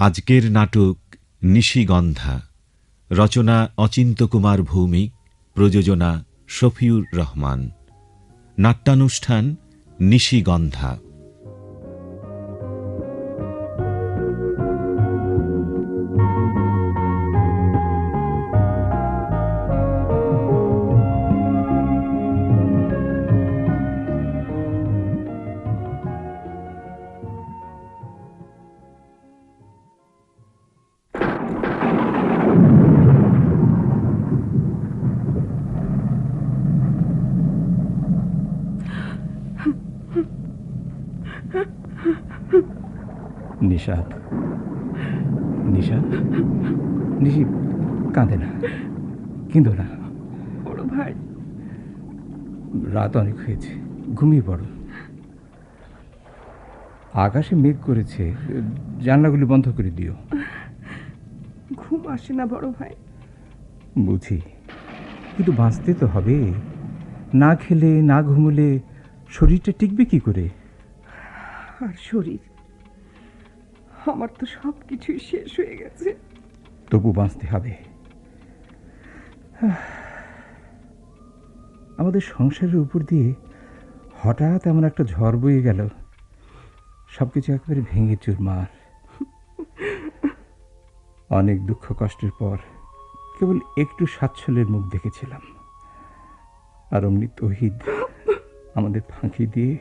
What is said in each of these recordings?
আজকের নাটক নিশিগন্ধা, রচনা অচিন্ত্যকুমার ভৌমিক, প্রযোজনা শফিউর রহমান। নাট্যানুষ্ঠান নিশিগন্ধা। নিশাত, নিশাত, নিশি কাঁদে না, কিন্তু না। বড় ভাই, রাত অনেক হয়েছে, ঘুমিয়ে পড়ো। আকাশে মেঘ করেছে, জানলাগুলি বন্ধ করে দিও। ঘুম আসে না বড় ভাই। বুঝি, কিন্তু বাঁচতে তো হবে। না খেলে না ঘুমলে শরীরটা টিকবে কি করে? আর শরীর, আমার তো সব কিছুই শেষ হয়ে গেছে। তবু বাঁচতে হবে। আমাদের সংসারের উপর দিয়ে হঠাৎ এমন একটা ঝড় বয়ে গেল, সবকিছু একেবারে ভেঙে চুরমার। অনেক দুঃখ কষ্টের পর কেবল একটু সাচ্ছলের মুখ দেখেছিলাম, আর অমনি তৌহিদ আমাদের ফাঁকি দিয়ে।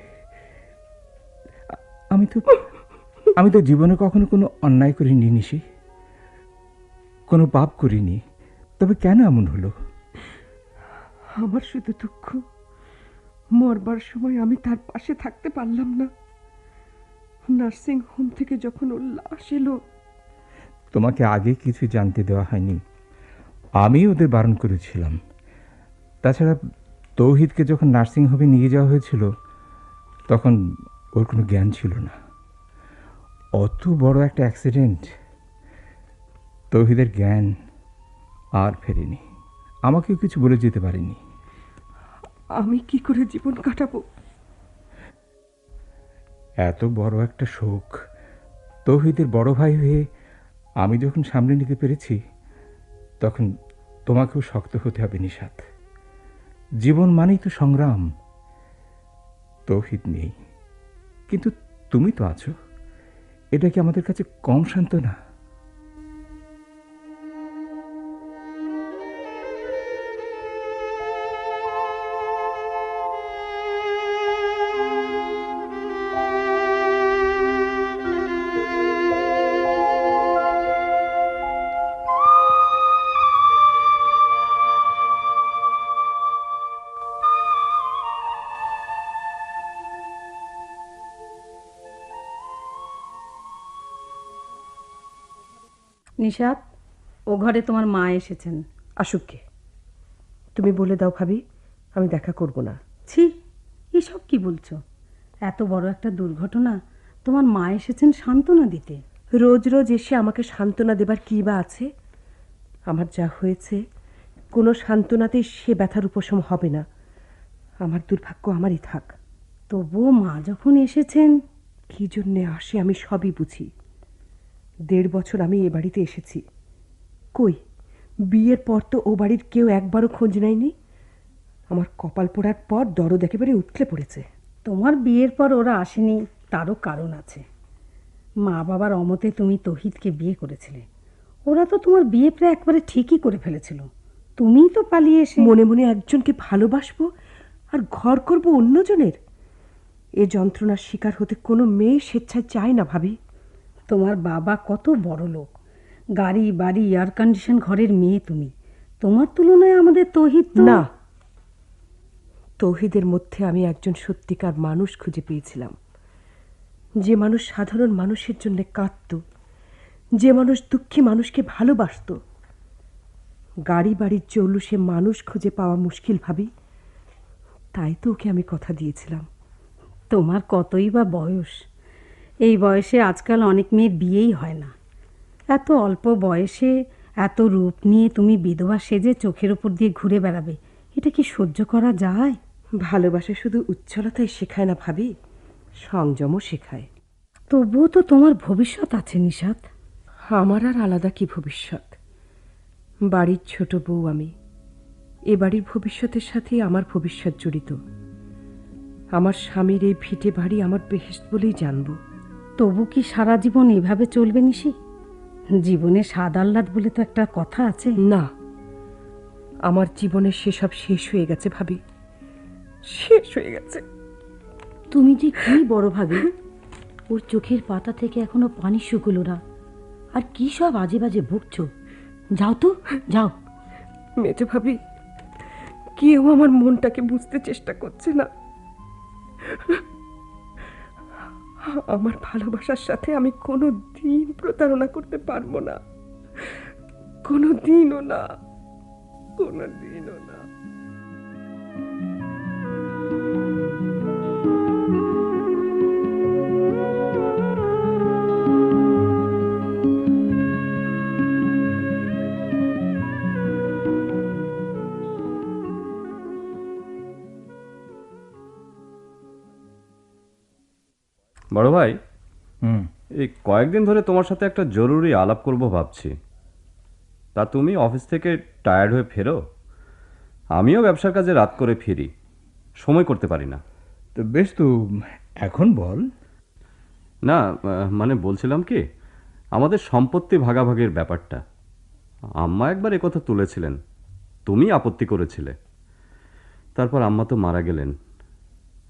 আমি তো জীবনে কখনো কোনো অন্যায় করিনি নিশি, কোনো পাপ করিনি, তবে কেন এমন হলো? আমার শুধু দুঃখ, মরবার সময় আমি তার পাশে থাকতে পারলাম না। নার্সিং হোম থেকে যখন ওর লাশ এলো। তোমাকে আগে কিছু জানতে দেওয়া হয়নি, আমি ওদের বারণ করেছিলাম। তাছাড়া তৌহিদকে যখন নার্সিং হোমে নিয়ে যাওয়া হয়েছিল তখন ওর কোনো জ্ঞান ছিল না। অত বড় একটা অ্যাক্সিডেন্ট, তৌহিদের জ্ঞান আর ফেরেনি। আমাকেও কিছু বলে যেতে পারেনি। আমি কি করে জীবন কাটাবো? এত বড় একটা শোক তৌহিদের বড় ভাই হয়ে আমি যখন সামনে নিতে পেরেছি, তখন তোমাকেও শক্ত হতে হবে নিশাত। জীবন মানেই তো সংগ্রাম। তৌহিদ নেই, কিন্তু তুমি তো আছো, এটা কি আমাদের কাছে কম সান্ত্বনা? নিশাত, ও ঘরে তোমার মা এসেছেন। আসুককে, তুমি বলে দাও ভাবি, আমি দেখা করব না। ছি, এসব কি বলছো? এত বড় একটা দুর্ঘটনা, তোমার মা এসেছেন সান্ত্বনা দিতে। রোজ রোজ এসে আমাকে সান্ত্বনা দেবার কী বা আছে? আমার যা হয়েছে কোনো সান্ত্বনাতেই সে ব্যথার উপশম হবে না। আমার দুর্ভাগ্য আমারই থাক। তবুও মা যখন এসেছেন। কী জন্যে আসে আমি সবই বুঝি। 1.5 বছর আমি এ বাড়িতে এসেছি, কই বিয়ের পর তো ও বাড়ির কেউ একবারও খোঁজ নেয়নি। আমার কপাল পোড়ার পর দরদ একেবারে উতলে পড়েছে। তোমার বিয়ের পর ওরা আসেনি, তারও কারণ আছে। মা বাবার অমতে তুমি তৌহিদকে বিয়ে করেছিলে। ওরা তো তোমার বিয়ে প্রায় একবারে ঠিকই করে ফেলেছিল। তুমিই তো পালিয়ে এসে মনে মনে একজনকে ভালোবাসবো আর ঘর করব অন্যজনের। এ যন্ত্রণার শিকার হতে কোনো মেয়ে স্বেচ্ছায় চায় না ভাবি। তোমার বাবা কত বড় লোক, গাড়ি বাড়ি এয়ার কন্ডিশন ঘরের মেয়ে তুমি। তোমার তুলনায় আমাদের তৌহিদ না। তৌহিদের মধ্যে আমি একজন সত্যিকার মানুষ খুঁজে পেয়েছিলাম, যে মানুষ সাধারণ মানুষের জন্য কাঁদত, যে মানুষ দুঃখী মানুষকে ভালোবাসত। গাড়ি বাড়ির জৌলুসে মানুষ খুঁজে পাওয়া মুশকিল ভাবি, তাই তো ওকে আমি কথা দিয়েছিলাম। তোমার কতই বা বয়স? এই বয়সে আজকাল অনেক মেয়ের বিয়েই হয় না। এত অল্প বয়সে এত রূপ নিয়ে তুমি বিধবা সেজে চোখের উপর দিয়ে ঘুরে বেড়াবে, এটা কি সহ্য করা যায়? ভালোবাসা শুধু উচ্ছলতাই শেখায় না ভাবি, সংযমও শেখায়। তবুও তো তোমার ভবিষ্যৎ আছে নিশাত। আমার আর আলাদা কি ভবিষ্যৎ? বাড়ির ছোট বউ আমি। এ বাড়ির ভবিষ্যতের সাথেই আমার ভবিষ্যৎ জড়িত। আমার স্বামীর এই ভিটে বাড়ি আমার বেহেশত বলেই জানব। তবু কি সারা জীবন এভাবে চলবে নিশি? জীবনে স্বাদ আহ্লাদ বলে তো একটা কথা আছে। না, আমার জীবনের সেসব শেষ হয়ে গেছে ভাবি, শেষ হয়ে গেছে। তুমি যে কি বড় ভাবি, ওর চোখের পাতা থেকে এখনো পানি শুকলো না, আর কি সব আজে বাজে বকছো। যাও তো, যাও। মেজো ভাবি, কেউ আমার মনটাকে বুঝতে চেষ্টা করছে না। আমার ভালোবাসার সাথে আমি কোনো দিন প্রতারণা করতে পারবো না, কোনো দিনও না, কোনো দিনও না। বড় ভাই, হুম। এই কয়েকদিন ধরে তোমার সাথে একটা জরুরি আলাপ করব ভাবছি। তা তুমি অফিস থেকে টায়ার্ড হয়ে ফেরো, আমিও ব্যবসার কাজে রাত করে ফিরি, সময় করতে পারি না। তো বেশ, তো এখন বল। না, মানে বলছিলাম কি, আমাদের সম্পত্তি ভাগাভাগির ব্যাপারটা আম্মা একবার একথা তুলেছিলেন, তুমি আপত্তি করেছিলে। তারপর আম্মা তো মারা গেলেন,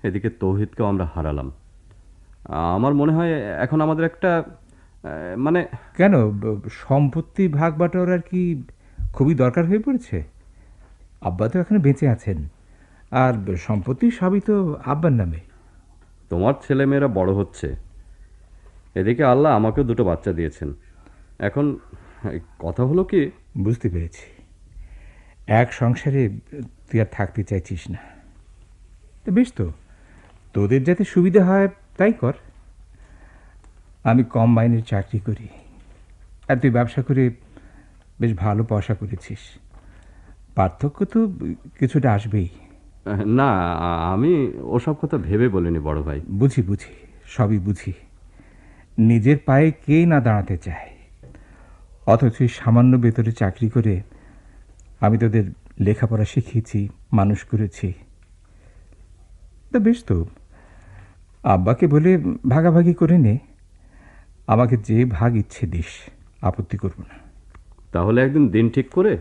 এদিকে তৌহিদকেও আমরা হারালাম। আমার মনে হয় এখন আমাদের একটা মানে কেন, সম্পত্তি ভাগ বাটোয়ারার কি খুবই দরকার হয়ে পড়েছে? আব্বা তো এখানে বেঁচে আছেন, আর সম্পত্তি সবই তো আব্বার নামে। তোমার ছেলেমেয়েরা বড় হচ্ছে, এদিকে আল্লাহ আমাকেও দুটো বাচ্চা দিয়েছেন। এখন কথা হলো কি, বুঝতে পেরেছি, এক সংসারে তুই আর থাকতে চাইছিস না। তো বেশ, তো তোদের যাতে সুবিধা হয় তাই কর। আমি কম মাইনের চাকরি করি, আর তুই ব্যবসা করে বেশ ভালো পয়সা করেছিস। পার্থক্য তো কিছুটা আসবেই। না আমি ওসব কথা ভেবে বলিনি বড় ভাই। বুঝি বুঝি, সবই বুঝি। নিজের পায়ে কেই না দাঁড়াতে চায়, অথচ সামান্য বেতনে চাকরি করে আমি তোদের লেখাপড়া শিখিয়েছি, মানুষ করেছি। তা বেশ, তো আব্বাকে বলে ভাগাভাগি করে নে, আমাকে যে ভাগ ইচ্ছে দিস, আপত্তি করব না। তাহলে একদিন দিন ঠিক করে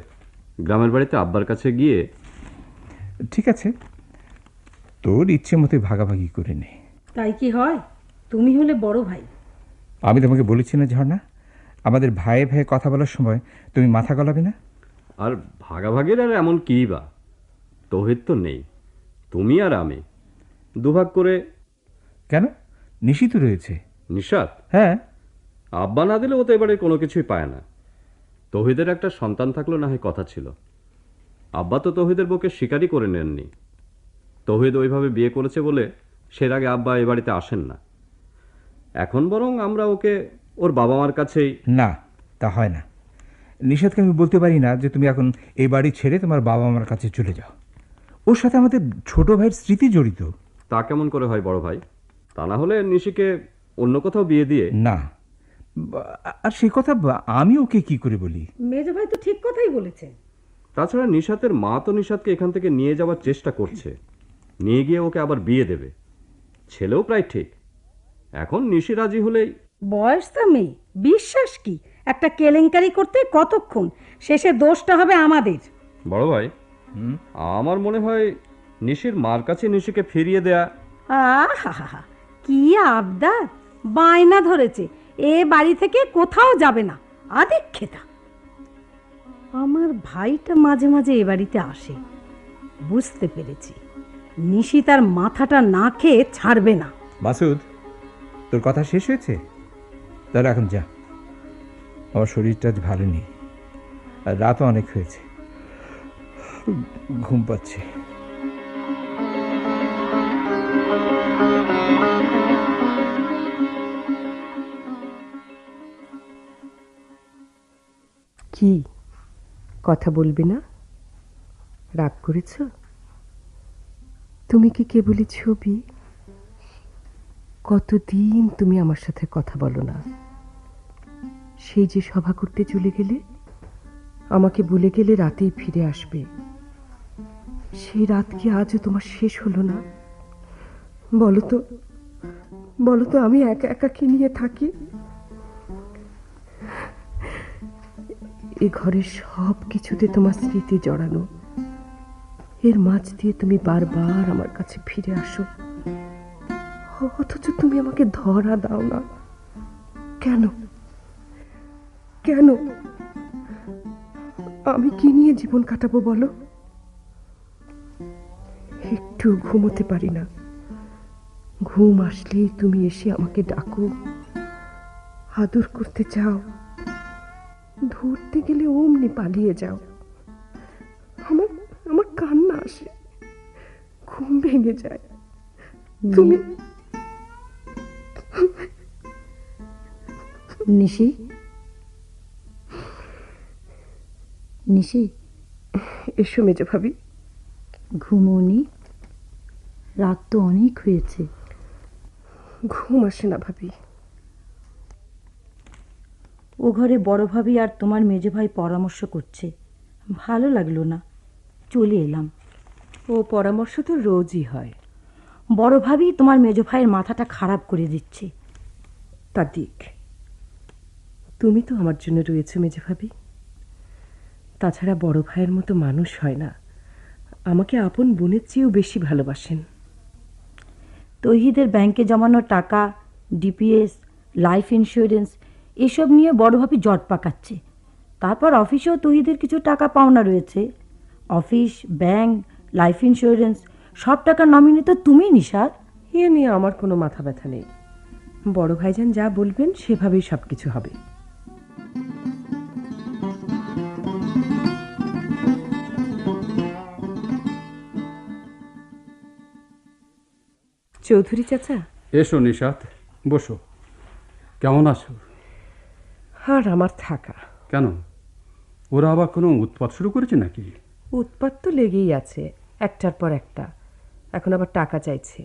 গ্রামের বাড়িতে আব্বার কাছে গিয়ে। ঠিক আছে, তোর ইচ্ছে মতো ভাগাভাগি করে নে। তাই কি হয়? তুমি হলে বড় ভাই। আমি তোমাকে বলেছি না ঝর্ণা, আমাদের ভাইয়ে ভাইয়ে কথা বলার সময় তুমি মাথা গলাবে না। আর ভাগাভাগির আর এমন কী বা, তৌহিদ তো নেই, তুমি আর আমি দুভাগ করে। কেন, নিশিত রয়েছে। নিশাত? হ্যাঁ। আব্বা না দিলে ও তো এবারে কোনো কিছুই পায় না। তৌহিদের একটা সন্তান থাকলো না হয় কথা ছিল, আব্বা তো তৌহিদের বউকে স্বীকারই করে নেননি। তৌহিদ ওইভাবে বিয়ে করেছে বলে সের আগে আব্বা এ বাড়িতে আসেন না। এখন বরং আমরা ওকে ওর বাবা মার কাছেই। না, তা হয় না। নিষাদকে আমি বলতে পারি না যে তুমি এখন এই বাড়ি ছেড়ে তোমার বাবা মার কাছে চলে যাও। ওর সাথে আমাদের ছোট ভাইয়ের স্মৃতি জড়িত। তা কেমন করে হয় বড় ভাই? তা না হলে নিশিকে অন্য কোথাও বিয়ে দিয়ে। না, আর সে কথা আমি ওকে কি করে বলি? মেজো ভাই তো ঠিক কথাই বলেছে। তাছাড়া নিশাতের মা তো নিশাতকে এখান থেকে নিয়ে যাওয়ার চেষ্টা করছে, নিয়ে গিয়ে ওকে আবার বিয়ে দেবে। ছেলেও প্রায় ঠিক, এখন নিশি রাজি হলেই। বয়স তো মেয়ে, বিশ্বাস কি একটা কেলেঙ্কারি করতে কতক্ষণ, শেষে দোষটা হবে আমাদের। বড় ভাই, আমার মনে হয় নিশির মার কাছে নিশিকে ফিরিয়ে দেয়া। আহা, কি আবদার, বায়না ধরেছে এ বাড়ি থেকে কোথাও যাবে না, আদিক্ষেতা। আমার ভাইটা মাঝে মাঝে এ বাড়িতে আসে, বুঝতে পেরেছি নিশি তার মাথাটা না খেয়ে ছাড়বে না। মাসুদ, তোর কথা শেষ হয়েছে? তাহলে এখন যা, আমার শরীরটা আজ ভালো নেই, আর রাতও অনেক হয়েছে, ঘুম পাচ্ছে। কি কথা বলবি না? রাগ করেছ? তুমি কি কেবলই ছবি? কতদিন তুমি আমার সাথে কথা বলো না, সেই যে সভা করতে চলে গেলে, আমাকে বলে গেলে রাতেই ফিরে আসবে। সেই রাত কি আজও তোমার শেষ হলো না? বলো তো, বলো তো, আমি একা একা কি নিয়ে থাকি? এ ঘরের সব কিছুতে তোমার স্মৃতি জড়ানো, এর মাঝ দিয়ে তুমি বারবার আমার কাছে ফিরে আসো, অথচ তুমি আমাকে ধরা দাও না। কেন? কেন? আমি কি নিয়ে জীবন কাটাবো বলো? একটু ঘুমোতে পারি না। ঘুম আসলেই তুমি এসে আমাকে ডাকো, আদর করতে চাও, ধরতে গেলে অমনি পালিয়ে যাও। আমার আমার কান্না আসে, ঘুম ভেঙে যায়। তুমি নিশি, নিশি, এসো মেজো ভাবি। ঘুমোনি? রাত তো অনেক হয়েছে। ঘুম আসে না ভাবি। ও ঘরে বড় ভাবি আর তোমার মেজো ভাই পরামর্শ করছে, ভালো লাগলো না, চলে এলাম। ও পরামর্শ তো রোজই হয়। বড় ভাবি তোমার মেজো ভাইয়ের মাথাটা খারাপ করে দিচ্ছে। তা দিক, তুমি তো আমার জন্য রয়েছো মেজো ভাবি। তাছাড়া বড় ভাইয়ের মতো মানুষ হয় না, আমাকে আপন বোনের চেয়েও বেশি ভালোবাসেন। তৌহিদের ব্যাংকে জমানো টাকা, ডিপিএস, লাইফ ইন্স্যুরেন্স এসব নিয়ে বড় ভাবি জট পাকাচ্ছে। তারপর অফিসেও তৌহিদের কিছু টাকা পাওনা রয়েছে। অফিস, ব্যাংক, লাইফ ইন্স্যুরেন্স সব টাকার নমিনি তো তুমি, নিশাদ। এ নিয়ে আমার কোনো মাথা ব্যথা নেই। বড় ভাইজান যা বলবেন সেভাবেই সব কিছু হবে। চৌধুরী চাচা। এসো নিশাত, বসো। কেমন আছো? আর আমার থাকা। কেন, ওরা আবার কোনো উৎপাত শুরু করেছে নাকি? উৎপাত তো লেগেই আছে, একটার পর একটা। এখন আবার টাকা চাইছে,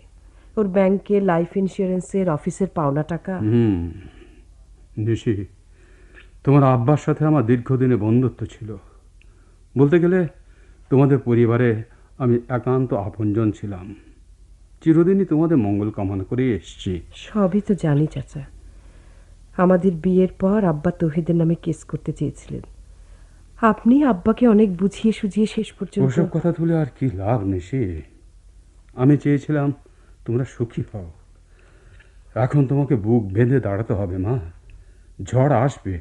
ওর ব্যাংকে, লাইফ ইন্স্যুরেন্সের, অফিসের পাওনা টাকা। নিশি, তোমার আব্বার সাথে আমার দীর্ঘদিনে বন্ধুত্ব ছিল। বলতে গেলে তোমাদের পরিবারে আমি একান্ত আপনজন ছিলাম। চিরদিনই তোমাদের মঙ্গল কামনা করে এসছি। সবই তো জানি চাচা। আমাদের বিয়ের পর আব্বা তৌহিদের নামে কেস করতে চেয়েছিলেন। আপনি আব্বাকে অনেক বুঝিয়ে সুঝিয়ে শেষ পর্যন্ত। ওসব কথা তুলে আর কি লাভ নিশি? আমি চেয়েছিলাম তোমরা সুখী হও। এখন তোমাকে বুক বেঁধে দাঁড়াতে হবে মা। ঝড় আসবে,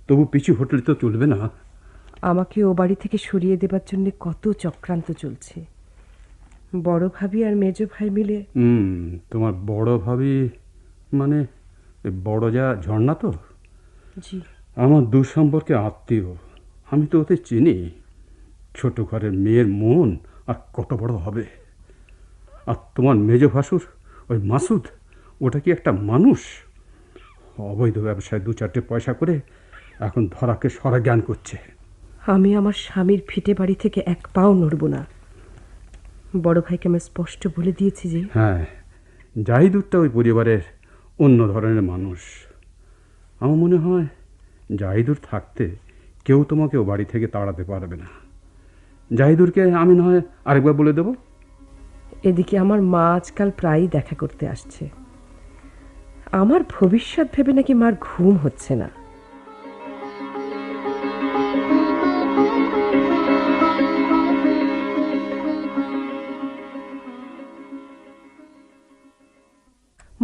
তবু পিছু হটলে তো চলবে না। আমাকে ও বাড়ি থেকে সরিয়ে দেবার জন্য কত চক্রান্ত চলছে। বড় ভাবি আর মেজ ভাই মিলে। তোমার বড় ভাবি মানে বড় যা ঝর্ণা তো? জি। আমার দুঃসম্পর্কে আত্মীয়, আমি তো ওদের চিনি। ছোট ঘরের মেয়ের মন আর কত বড় হবে। আর তোমার মেজ ভাসুর ওই মাসুদ, ওটা কি একটা মানুষ? অবৈধ ব্যবসায় 2-4টে পয়সা করে এখন ধরাকে সরা জ্ঞান করছে। আমি আমার স্বামীর ভিটে বাড়ি থেকে এক পাও নড়ব না। বড় ভাইকে আমি স্পষ্ট বলে দিয়েছি যে। হ্যাঁ, জাহিদুরটা ওই পরিবারের অন্য ধরনের মানুষ। আমার মনে হয় জাহিদুর থাকতে কেউ তোমাকে ও বাড়ি থেকে তাড়াতে পারবে না। জাহিদুরকে আমি না হয় আরেকবার বলে দেব। এদিকে আমার মা আজকাল প্রায়ই দেখা করতে আসছে। আমার ভবিষ্যৎ ভেবে নাকি মার ঘুম হচ্ছে না।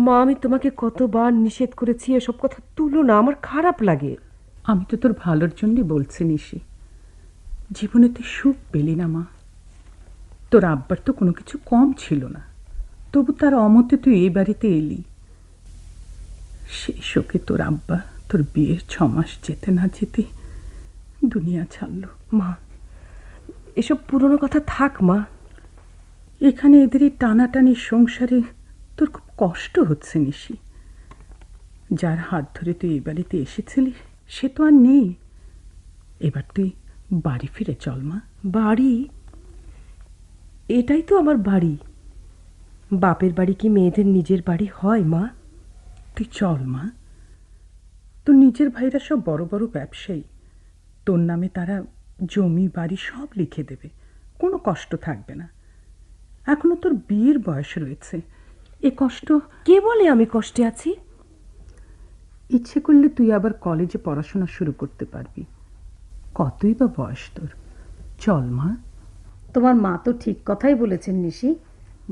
মা, আমি তোমাকে কতবার নিষেধ করেছি এসব কথা তুলো না, আমার খারাপ লাগে। আমি তো তোর ভালোর জন্যই বলছি নিশি। জীবনে তুই সুখ পেলি না মা। তোর আব্বার তো কোনো কিছু কম ছিল না, তবু তার অমতে তুই এই বাড়িতে এলি। সেই শোকে তোর আব্বা তোর বিয়ের 6 মাস যেতে না যেতে দুনিয়া ছাড়ল। মা, এসব পুরনো কথা থাক মা। এখানে এদের এই টানাটানি সংসারে তোর খুব কষ্ট হচ্ছে নিশি। যার হাত ধরে তুই এই বাড়িতে এসেছিলি সে তো আর নেই। এবার তুই বাড়ি ফিরে চল মা। বাড়ি? এটাই তো আমার বাড়ি। বাপের বাড়ি কি মেয়েদের নিজের বাড়ি হয় মা? তুই চল মা, তোর তোর নিজের ভাইরা সব বড় বড় ব্যবসায়ী, তোর নামে তারা জমি বাড়ি সব লিখে দেবে, কোনো কষ্ট থাকবে না। এখনো তোর বিয়ের বয়স রয়েছে, এ কষ্ট। কে বলে আমি কষ্টে আছি? ইচ্ছে করলে তুই আবার কলেজে পড়াশোনা শুরু করতে পারবি। কতই বা বয়স তোর। চল মা। তোমার মা তো ঠিক কথাই বলেছেন নিশি।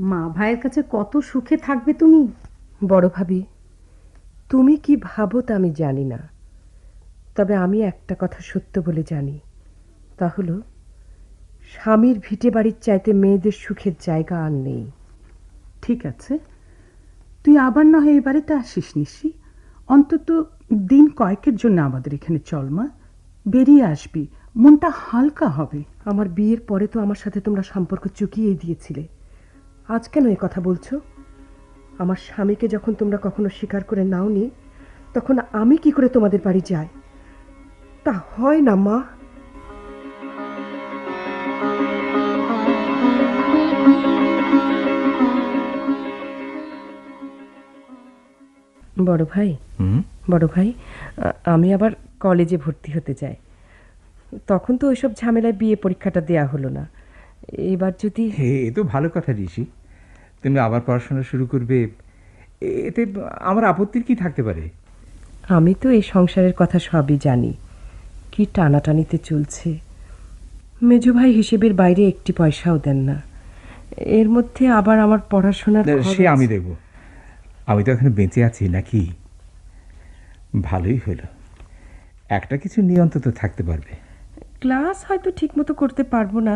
মা ভাইয়ের কাছে কত সুখে থাকবে তুমি। বড় ভাবি, তুমি কি ভাবো তা আমি জানি না, তবে আমি একটা কথা সত্য বলে জানি, তা হলো স্বামীর ভিটে বাড়ির চাইতে মেয়েদের সুখের জায়গা আর নেই। ঠিক আছে, তুই আবার না হয় এই বাড়িতে আসিস নিশি। অন্তত দিন কয়েকের জন্য আমাদের এখানে চল মা। বেরিয়ে আসবি, মনটা হালকা হবে। আমার বিয়ের পরে তো আমার সাথে তোমরা সম্পর্ক চুকিয়ে দিয়েছিলে, আজ কেন এ কথা বলছো? আমার স্বামীকে যখন তোমরা কখনো স্বীকার করে নাওনি, তখন আমি কি করে তোমাদের বাড়ি যাই? তা হয় না মা। বড় ভাই, বড় ভাই, আমি আবার কলেজে ভর্তি হতে চাই। তখন তো ওইসব ঝামেলায় বিয়ে পরীক্ষাটা দেয়া হলো না। এবার যদি... এ তো ভালো কথা ঋষি, তুমি আবার পড়াশোনা শুরু করবে, এতে আমার আপত্তির কি থাকতে পারে? আমি তো এই সংসারের কথা সবই জানি, কি টানাটানিতে চলছে। মেজো ভাই হিসেবের বাইরে একটি পয়সাও দেন না, এর মধ্যে আবার আমার পড়াশোনার সে আমি দেব, আমি তো এখানে বেঁচে আছি নাকি? ভালোই হলো, একটা কিছু নিয়ে অন্তত থাকতে পারবে। ক্লাস হয়তো ঠিক মতো করতে পারবো না,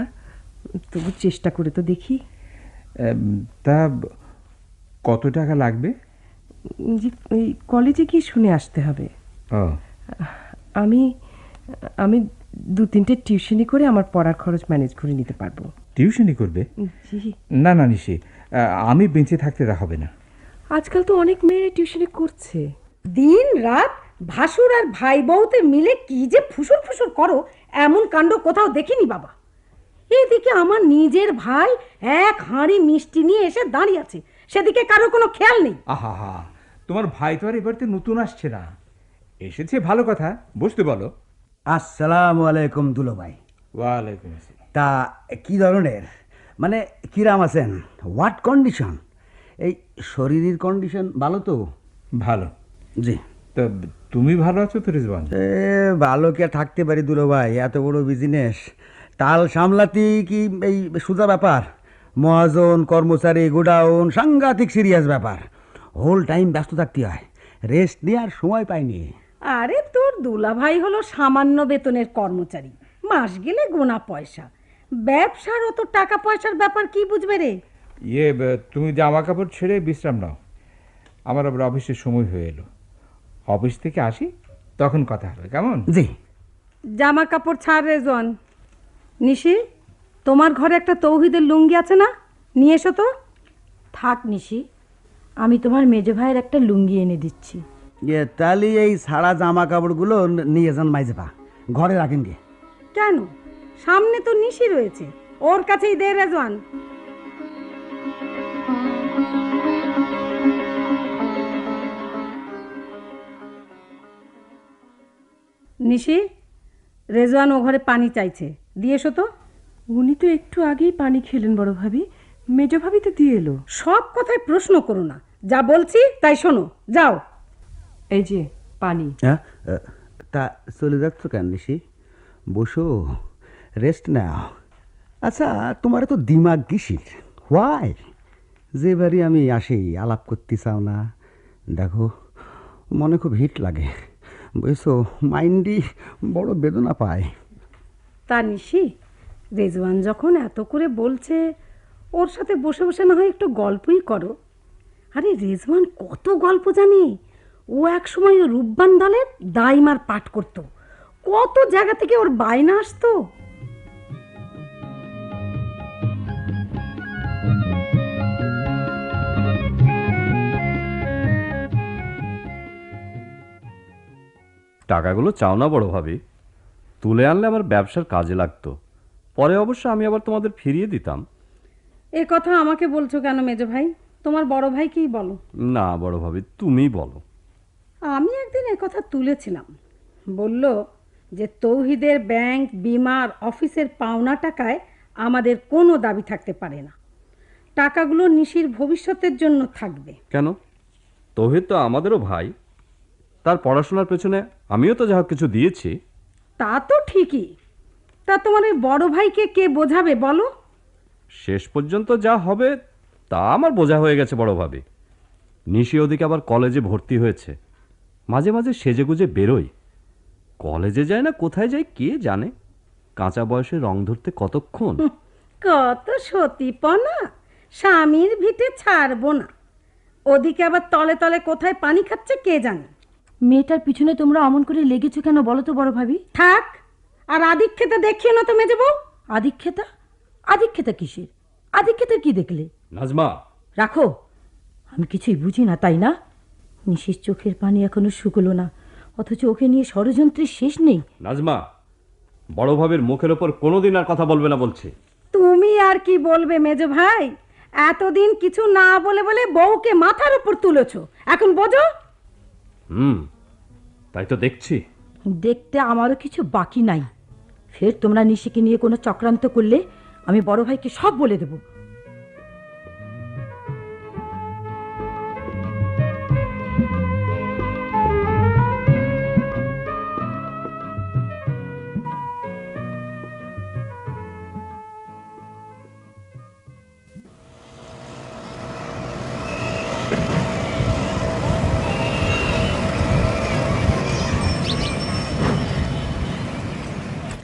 তবু চেষ্টা করে তো দেখি। তা কত টাকা লাগবে? ওই কলেজে কি শুনে আসতে হবে। আমি আমি 2-3টে টিউশনি করে আমার পড়ার খরচ ম্যানেজ করে নিতে পারবো। টিউশনি করবে? জি না না নিশি, আমি বেঁচে থাকতে তা হবে না। আজকাল তো অনেক মেয়েরা টিউশনি করছে। দিন রাত ভাসুর আর ভাই বউতে মিলে কি যে ফুসুর ফুসুর করো, এমন কাণ্ড কোথাও দেখিনি বাবা। এদিকে আমার নিজের ভাই এক হাঁড়ি মিষ্টি নিয়ে এসে দাঁড়িয়ে আছে, সেদিকে কারো কোনো খেয়াল নেই। আহা, তোমার ভাই তো আর এবারতে নতুন আসছে না, এসেছে ভালো কথা, বসতে বলো। আসসালামু আলাইকুম দুলো ভাই। ওয়ালাইকুম আসসালাম। তা কি ধরনের, মানে কিরাম আছেন? What condition? এই শরীরের কন্ডিশন ভালো তো? ভালো। জি। তা তুমি ভালো আছো তো রিজওয়ান? ভালো কে থাকতে পারি দুলো ভাই, এত বড় বিজনেস তাল সামলাতে কি এই সোজা ব্যাপার? মহাজন, কর্মচারী, গোডাউন, সাংঘাতিক সিরিয়াস ব্যাপার। হোল টাইম ব্যস্ত থাকতে হয়, রেস্ট নেওয়ার সময় পাইনি। আরে তোর দুলাভাই হলো সামান্য বেতনের কর্মচারী, মাস গেলে গোনা পয়সা। ব্যবসার অত টাকা পয়সার ব্যাপার কি বুঝবে রে? তুমি জামা কাপড় ছেড়ে বিশ্রাম নাও, আমার আবার অফিসের সময় হয়ে এলো। অফিস থেকে আসি, তখন কথা হবে, কেমন? জি। জামা কাপড় ছাড় রেজন। নিশি, তোমার ঘরে একটা তৌহিদের লুঙ্গি আছে না? নিয়ে এসো তো। থাক নিশি, আমি তোমার মেজো ভাইয়ের একটা লুঙ্গি এনে দিচ্ছি। তাহলে এই সারা জামা কাপড়গুলো নিয়ে যান মাইজেপা, ঘরে রাখেন গে। কেন? সামনে তো নিশি রয়েছে, ওর কাছেই দে রেজওয়ান। নিশি, রেজওয়ান ও ঘরে পানি চাইছে, দিয়ে এসো তো। উনি তো একটু আগেই পানি খেলেন বড় ভাবি, মেজো ভাবি তো দিয়ে এলো। সব কথায় প্রশ্ন করো না, যা বলছি তাই শোনো, যাও। এই যে পানি। হ্যাঁ, তা চলে যাচ্ছ কেন নিশি? বসো, রেস্ট নাও। আচ্ছা, তোমার তো দিমাগ কিসির? হোয়াই যে বাড়ি আমি আসি আলাপ করতে চাও না? দেখো, মনে খুব হিট লাগে, বুঝছো? মাইন্ডই বড় বেদনা পায়। তা নিশি, রেজওয়ান যখন এত করে বলছে, ওর সাথে বসে বসে না হয় একটু গল্পই করো। আরে রেজওয়ান কত গল্প জানে, ও এক সময় রূপবান দলের দাইমার পাঠ করত, কত জায়গা থেকে ওর বায়না আসতো। টাকাগুলো চাও না বড় ভাবি, তুলে আনলে আমার ব্যবসার কাজে লাগতো, পরে অবশ্য আমি আবার তোমাদের ফিরিয়ে দিতাম। এ কথা আমাকে বলছো কেন মেজো ভাই? তোমার বড় ভাই কি বলো? না বড় ভাবি, তুমি বলো। আমি একদিন কথা তুলেছিলাম, বলল যে তৌহিদের ব্যাংক, বিমার, অফিসের পাওনা টাকায় আমাদের কোনো দাবি থাকতে পারে না। টাকাগুলো নিশির ভবিষ্যতের জন্য থাকবে। কেন? তৌহিদ তো আমাদেরও ভাই, তার পড়াশোনার পেছনে আমিও তো যা কিছু দিয়েছি। তা তো ঠিকই, তা তোমার এই বড় ভাইকে কে বোঝাবে বলো? শেষ পর্যন্ত যা হবে তা আমার বোঝা হয়ে গেছে বড় ভাবে। নিশি ওদিকে আবার কলেজে ভর্তি হয়েছে, মাঝে মাঝে সেজেগুজে বেরোয়। কলেজে যায় না কোথায় যায় কে জানে, কাঁচা বয়সে রং ধরতে কতক্ষণ। কত সতীপনা, স্বামীর ভিটে ছাড়বো না। ওদিকে আবার তলে তলে কোথায় পানি খাচ্ছে কে জানে। মেয়েটার পিছনে তোমরা অমন করে লেগেছো কেন বলো তো বড় ভাবি? থাক, আর আদিক্ষেতা দেখিও না তো মেজে বউ। আদিক্ষেতা? আদিক্ষেতা কিসের? আদিক্ষেতা কি দেখলে? নাজমা, রাখো, আমি কিছুই বুঝি না তাই না? নিশির চোখের পানি এখনো শুকলো না, অথচ ওকে নিয়ে ষড়যন্ত্রের শেষ নেই। নাজমা, বড় ভাবের মুখের ওপর কোনোদিন আর কথা বলবে না বলছে। তুমি আর কি বলবে মেজো ভাই? এতদিন কিছু না বলে বলে বউকে মাথার উপর তুলেছো, এখন বোঝো। তাই তো দেখছি। দেখতে আমারও কিছু বাকি নাই। ফের তোমরা নিশিকে নিয়ে কোনো চক্রান্ত করলে আমি বড় ভাইকে সব বলে দেব।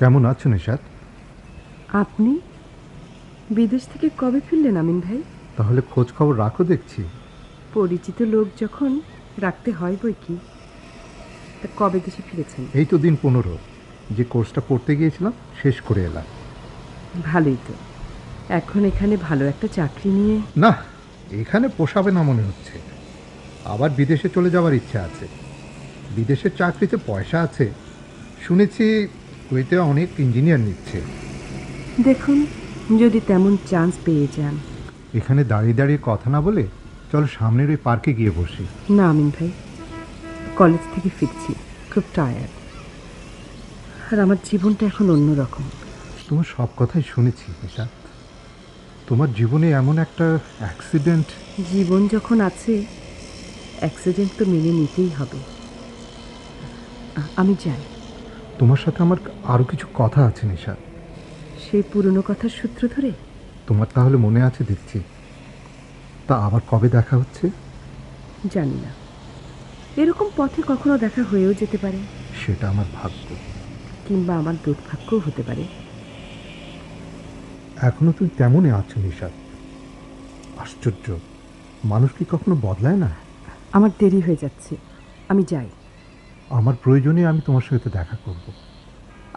কেমন আছেন নিশাত? আপনি বিদেশ থেকে কবে ফিরলেন আমিন ভাই? তাহলে খোঁজ খবর রাখো দেখছি। পরিচিত লোক যখন রাখতে হয় বই কি। তা কবে দেশে ফিরেছেন? এই তো দিন 15, যে কোর্সটা পড়তে গিয়েছিলাম শেষ করে এলাম। ভালোই তো। এখন এখানে ভালো একটা চাকরি নিয়ে? না, এখানে পোষাবে না মনে হচ্ছে। আবার বিদেশে চলে যাওয়ার ইচ্ছা আছে। বিদেশের চাকরিতে পয়সা আছে শুনেছি, কুয়েতে অনেক ইঞ্জিনিয়ার নিচ্ছে। দেখুন, যদি তেমন চান্স পেয়ে যান। এখানে দাঁড়িয়ে দাঁড়িয়ে কথা না বলে চলো সামনের ওই পার্কে গিয়ে বসি। না আমিন ভাই, কলেজ থেকে ফিরছি, খুব টায়ার্ড। আর আমার জীবনটা এখন অন্যরকম। তোমার সব কথাই শুনেছি নিশাত। তোমার জীবনে এমন একটা অ্যাক্সিডেন্ট। জীবন যখন আছে, অ্যাক্সিডেন্ট তো মেনে নিতেই হবে। আমি যাই। তোমার সাথে আমার আরও কিছু কথা আছে নিশাত। সেই পুরনো কথার সূত্র ধরে? তোমার তাহলে মনে আছে দেখছি। তা আবার কবে দেখা হচ্ছে? জানি না, এরকম পথে কখনো দেখা হয়েও যেতে পারে। সেটা আমার ভাগ্য, কিংবা আমার দুর্ভাগ্যও হতে পারে। এখনো তুমি তেমনই আছো নিশাত। আশ্চর্য, মানুষ কি কখনো বদলায় না? আমার দেরি হয়ে যাচ্ছে, আমি যাই। আমার প্রয়োজনে আমি তোমার সাথে দেখা করব।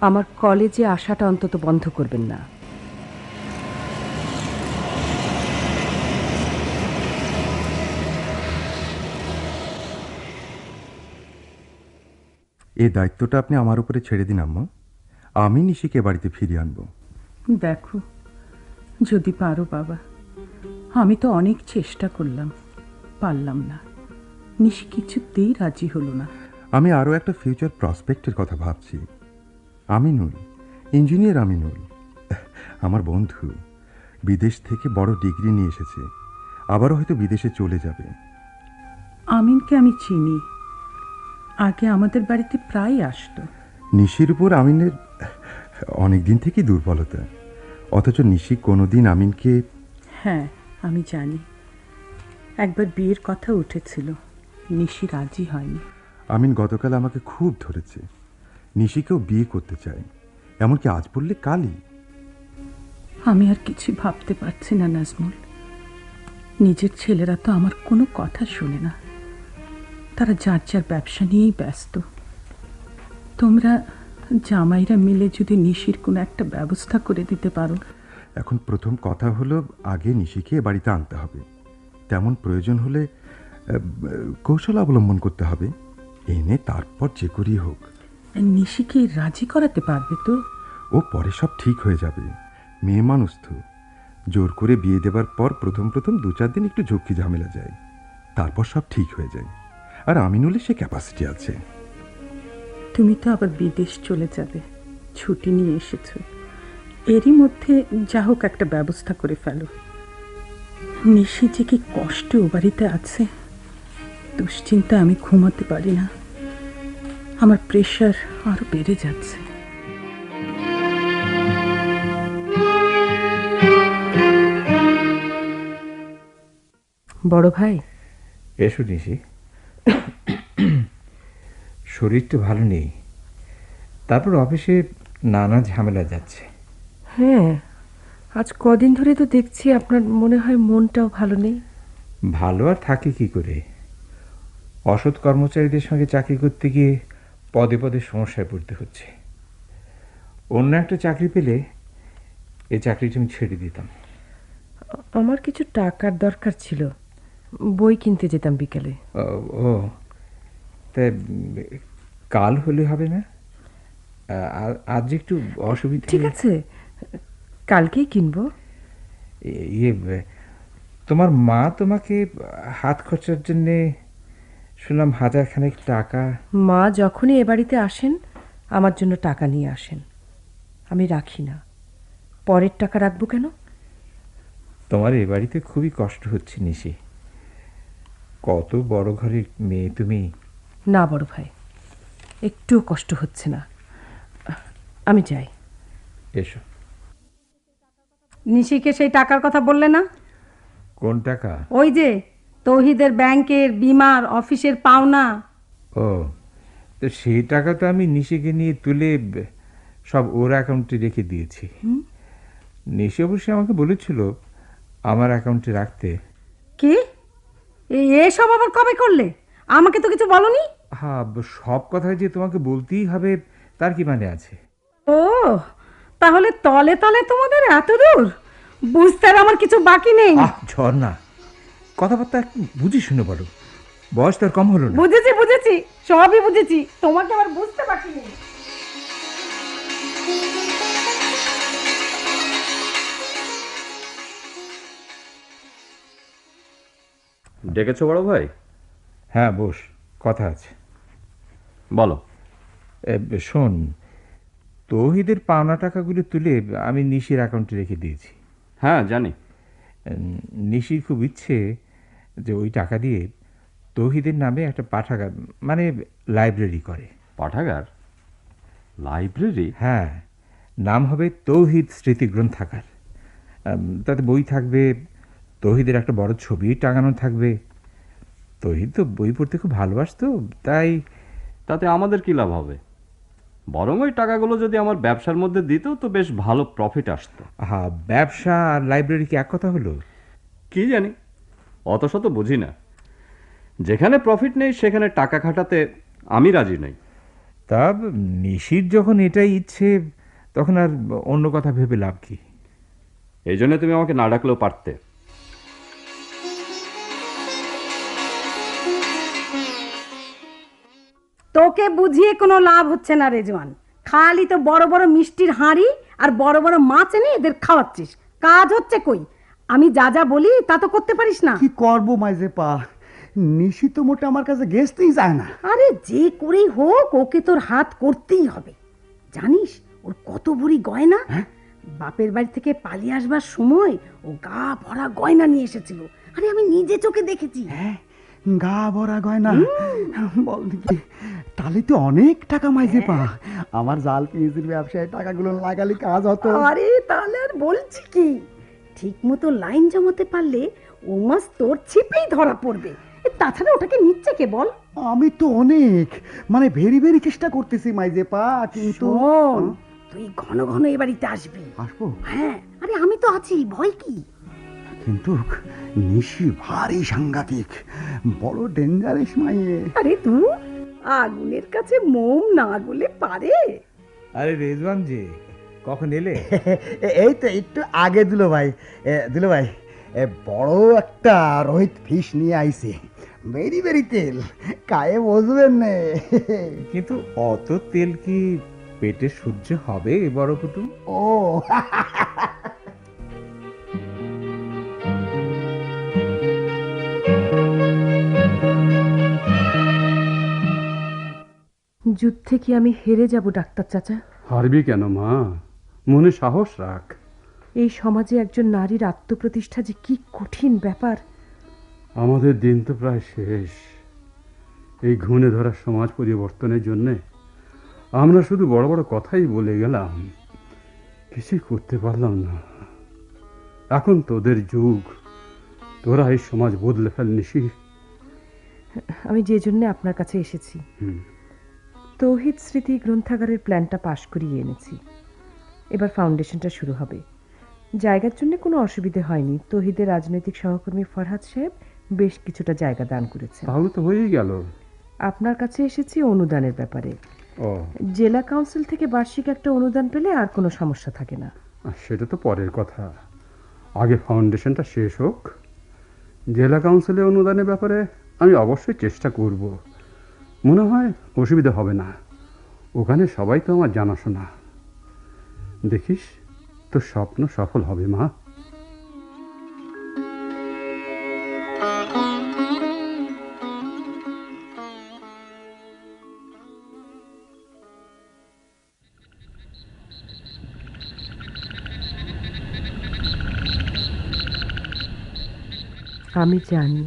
আমার কলেজে আসাটা অন্তত বন্ধ করবেন না। এই দায়িত্বটা আপনি আমার উপরে ছেড়ে দিন আম্মা। আমি নিশিকে বাড়িতে ফিরিয়ে আনবো। দেখো, যদি পারো বাবা। আমি তো অনেক চেষ্টা করলাম, পারলাম না। নিশি কিছুতেই রাজি হলো না। আমি আরও একটা ফিউচার প্রসপেক্টের কথা ভাবছি। আমিনুল, ইঞ্জিনিয়ার আমিনুল, আমার বন্ধু, বিদেশ থেকে বড় ডিগ্রি নিয়ে এসেছে। আবারও হয়তো বিদেশে চলে যাবে। আমিনকে আমি চিনি, আগে আমাদের বাড়িতে প্রায় আসতো। নিশির উপর আমিনের অনেক দিন থেকেই দুর্বলতা, অথচ নিশি কোনোদিন আমিনকে... হ্যাঁ, আমি জানি। একবার বিয়ের কথা উঠেছিল, নিশি রাজি হয়নি। আমিন গতকাল আমাকে খুব ধরেছে, নিশিকেও বিয়ে করতে চায়, এমনকি আজ বললে কালই। আমি আর কিছু ভাবতে পারছি না নাজমুল। নিজের ছেলেরা তো আমার কোনো কথা শোনে না, তারা যার যার ব্যবসা নিয়েই ব্যস্ত। তোমরা জামাইরা মিলে যদি নিশির কোনো একটা ব্যবস্থা করে দিতে পারো। এখন প্রথম কথা হলো আগে নিশিকে বাড়িতে আনতে হবে। তেমন প্রয়োজন হলে কৌশল অবলম্বন করতে হবে, এনে তারপর যে করেই হোক। নিশিকে রাজি করাতে পারবে তো? ও পরে সব ঠিক হয়ে যাবে, মেয়ে মানুষ তো। জোর করে বিয়ে দেবার পর প্রথম প্রথম 2-4 দিন একটু ঝক্কি ঝামেলা যায়, তারপর সব ঠিক হয়ে যায়। আর আমিনুলের সে ক্যাপাসিটি আছে। তুমি তো আবার বিদেশ চলে যাবে, ছুটি নিয়ে এসেছো, এরই মধ্যে যা হোক একটা ব্যবস্থা করে ফেলো। নিশি যে কি কষ্টে ও বাড়িতে আছে, দুশ্চিন্তা আমি ঘুমাতে পারি না, আমার প্রেশার আরো বেড়ে যাচ্ছে। বড় ভাই, এসো নিশি। শরীরটা ভালো নেই, তারপর অফিসে নানা ঝামেলা যাচ্ছে। হ্যাঁ, আজ কদিন ধরে তো দেখছি আপনার মনে হয় মনটাও ভালো নেই। ভালো আর থাকে কি করে, অসৎ কর্মচারীদের সঙ্গে চাকরি করতে গিয়ে পদে পদে সমস্যায় পড়তে হচ্ছে। অন্য একটা চাকরি পেলে এই চাকরিটা আমি ছেড়ে দিতাম। আমার কিছু টাকার দরকার ছিল, বই কিনতে যেতাম বিকেলে। ও তাই কাল হলে হবে না? আজ একটু অসুবিধা। ঠিক আছে, কালকেই কিনবো। ইয়ে, তোমার মা তোমাকে হাত খরচার জন্যে শুনলাম 1,000 টাকা। মা যখনই এ বাড়িতে আসেন আমার জন্য টাকা নিয়ে আসেন, আমি রাখি না। পরের টাকা রাখবো কেন? তোমার এ বাড়িতে খুবই কষ্ট হচ্ছে নিশি, কত বড় ঘরের মেয়ে তুমি। না বড় ভাই, একটুও কষ্ট হচ্ছে না, আমি যাই। এসো। নিশিকে সেই টাকার কথা বললে না? কোন টাকা? ওই যে তৌহিদের ব্যাংকের, বিমার, অফিসের পাওনা। ও, তো সেই টাকা তো আমি নিশিকে নিয়ে তুলে সব ওর অ্যাকাউন্টে রেখে দিয়েছি। নিশি অবশ্যই আমাকে বলেছিল আমার অ্যাকাউন্টে রাখতে। কি এসব আবার কবে করলে? আমাকে তো কিছু বলনি। হ্যাঁ, সব কথাই যে তোমাকে বলতেই হবে তার কি মানে আছে? ও, তাহলে তলে তলে তোমাদের এত দূর, বুঝতে আর আমার কিছু বাকি নেই। ঝর্ণা, কথাবার্তা একটু বুঝি শুনে বলো, বয়স তার কম হলো না। বুঝেছি বুঝেছি, সবই বুঝেছি, তোমাকে আবার বুঝতে বাকি নেই। ডেকেছো বড় ভাই? হ্যাঁ বস, কথা আছে। বলো। শোন, তৌহিদের পাওনা টাকাগুলো তুলে আমি নিশির অ্যাকাউন্টে রেখে দিয়েছি। হ্যাঁ জানি। নিশির খুব ইচ্ছে যে ওই টাকা দিয়ে তৌহিদের নামে একটা পাঠাগার, মানে লাইব্রেরি করে। পাঠাগার? লাইব্রেরি? হ্যাঁ, নাম হবে তৌহিদ স্মৃতি গ্রন্থাগার। তাতে বই থাকবে, তৌহিদের একটা বড় ছবি টাঙানো থাকবে। তৌহিদ তো বই পড়তে খুব ভালোবাসতো, তাই। তাতে আমাদের কি লাভ হবে? বরং ওই টাকাগুলো যদি আমার ব্যবসার মধ্যে দিত তো বেশ ভালো প্রফিট আসতো। হ্যাঁ, ব্যবসা আর লাইব্রেরি কি এক কথা হলো? কি জানি, অত শত বুঝি না। যেখানে প্রফিট নেই সেখানে টাকা খাটাতে আমি রাজি নই। তা নিশির যখন এটাই ইচ্ছে, তখন আর অন্য কথা ভেবে লাভ কি? এই জন্য তুমি আমাকে না ডাকলেও পারতে। তোকে বুঝিয়ে কোনো লাভ হচ্ছে না রেজওয়ান, খালি তো বড় বড় মিষ্টির হাঁড়ি আর বড় বড় মাছ এনে এদের খাওয়াচ্ছিস, কাজ হচ্ছে কই? আমি যা যা বলি তা তো করতে পারিস না। কি করবো মাইজেপা, নিশি তো মোটে আমার কাছে গেছতেই যায় না। আরে যে করেই হোক ওকে তোর হাত করতেই হবে। জানিস ওর কত ভরি গয়না? বাপের বাড়ি থেকে পালিয়ে আসবার সময় ও গা ভরা গয়না নিয়ে এসেছিল। আরে আমি নিজে চোখে দেখেছি। হ্যাঁ, গা ভরা গয়না? বল দেখি, তাহলে তো অনেক টাকা মাইজেপা। আমার জাল পিএসির ব্যবসায় টাকাগুলো লাগালে কাজ হতো। আরে তাহলে আর বলছি কি, ঠিক মতো লাইন জমাতে পারলে ও মাছ তোর ছিপেই ধরা পড়বে। তাছাড়া ওটাকে নিচ্ছে কে বল? আমি তো অনেক, মানে ভেরি ভেরি চেষ্টা করতেছি মাইজেপা, কিন্তু তুই ঘন ঘন এ বাড়িতে আসবি। আসবো? হ্যাঁ, আরে আমি তো আছি, ভয় কি? কিন্তু নিশি ভারী সাংঘাতিক, বড় ডেঞ্জারাস মাইয়ে। আরে তুই আগুনের কাছে মোম না গলে পারে। আরে রেজওয়ান যে, কখন এলে? এই তো একটু আগে দিল ভাই। বড় একটা রোহিত ফিশ নিয়ে আইছে, বেরি বেরি তেল, কায়ে বসবেন না। কিন্তু অত তেল কি পেটে সহ্য হবে বড় কুটুম? ও যুদ্ধে কি আমি হেরে যাব ডাক্তার চাচা? হারবি কেন মা, মনে সাহস রাখ। এই সমাজে একজন নারীর আত্মপ্রতিষ্ঠা যে কি কঠিন ব্যাপার। আমাদের দিন তো প্রায় শেষ। এই ঘুণে ধরা সমাজ পরিবর্তনের জন্যে আমরা শুধু বড় বড় কথাই বলে গেলাম, কিছুই করতে পারলাম না। এখন তোদের যুগ, তোরা এই সমাজ বদলে ফেল নিশি। আমি যে জন্য আপনার কাছে এসেছি, তৌহিদ স্মৃতি গ্রন্থাগারের প্ল্যানটা পাশ করিয়ে এনেছি। এবার ফাউন্ডেশনটা শুরু হবে। জায়গার জন্য কোনো অসুবিধে হয়নি। তৌহিদের রাজনৈতিক সহকর্মী ফরহাদ সাহেব বেশ কিছুটা জায়গা দান করেছেন। তাহলে তো হয়েই গেল। আপনার কাছে এসেছি অনুদানের ব্যাপারে। ও, জেলা কাউন্সিল থেকে বার্ষিক একটা অনুদান পেলে আর কোনো সমস্যা থাকে না। সেটা তো পরের কথা, আগে ফাউন্ডেশনটা শেষ হোক। জেলা কাউন্সিলের অনুদানের ব্যাপারে আমি অবশ্যই চেষ্টা করব। মনে হয় অসুবিধা হবে না, ওখানে সবাই তো আমার জানাশোনা। দেখিস তোর স্বপ্ন সফল হবে মা। আমি জানি